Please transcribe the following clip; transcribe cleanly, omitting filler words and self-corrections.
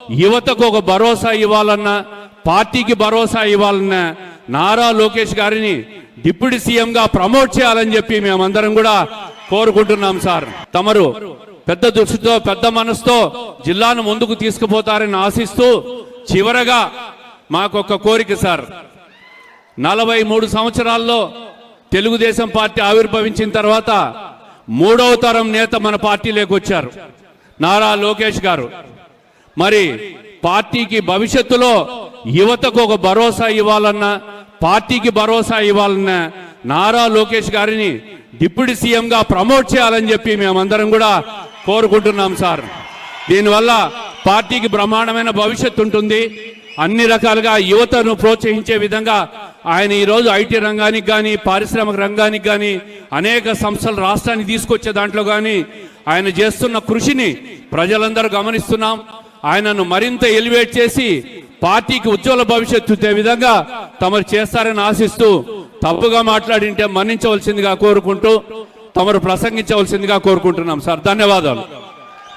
యువతకు ఒక భరోసా ఇవ్వాలన్నా, పార్టీకి భరోసా ఇవ్వాలన్నా నారా లోకేష్ గారిని డిప్యూటీ సీఎంగా ప్రమోట్ చేయాలని చెప్పి మేమందరం కూడా కోరుకుంటున్నాం సార్. తమరు పెద్ద దృష్టితో పెద్ద మనసుతో జిల్లాను ముందుకు తీసుకుపోతారని ఆశిస్తూ చివరగా మాకొక కోరిక సార్. 43 సంవత్సరాల్లో తెలుగుదేశం పార్టీ ఆవిర్భవించిన తర్వాత 3వ తరం నేత మన పార్టీలోకి వచ్చారు నారా లోకేష్ గారు. మరి పార్టీకి భవిష్యత్తులో యువతకు ఒక భరోసా ఇవ్వాలన్నా, పార్టీకి భరోసా ఇవ్వాలన్నా నారా లోకేష్ గారిని డిప్యూటీ సీఎంగా ప్రమోట్ చేయాలని చెప్పి మేమందరం కూడా కోరుకుంటున్నాం సార్. దీనివల్ల పార్టీకి బ్రహ్మాండమైన భవిష్యత్తు ఉంటుంది. అన్ని రకాలుగా యువతను ప్రోత్సహించే విధంగా ఆయన ఈరోజు ఐటీ రంగానికి కానీ, పారిశ్రామిక రంగానికి కానీ, అనేక సంస్థలు రాష్ట్రానికి తీసుకొచ్చే దాంట్లో కానీ ఆయన చేస్తున్న కృషిని ప్రజలందరూ గమనిస్తున్నాం. ఆయనను మరింత ఎలివేట్ చేసి పార్టీకి ఉజ్వల భవిష్యత్తు ఇచ్చే విధంగా తమరు చేస్తారని ఆశిస్తూ, తప్పుగా మాట్లాడింటే మన్నించవలసిందిగా కోరుకుంటూ తమరు ప్రసంగించవలసిందిగా కోరుకుంటున్నాం సార్. ధన్యవాదాలు.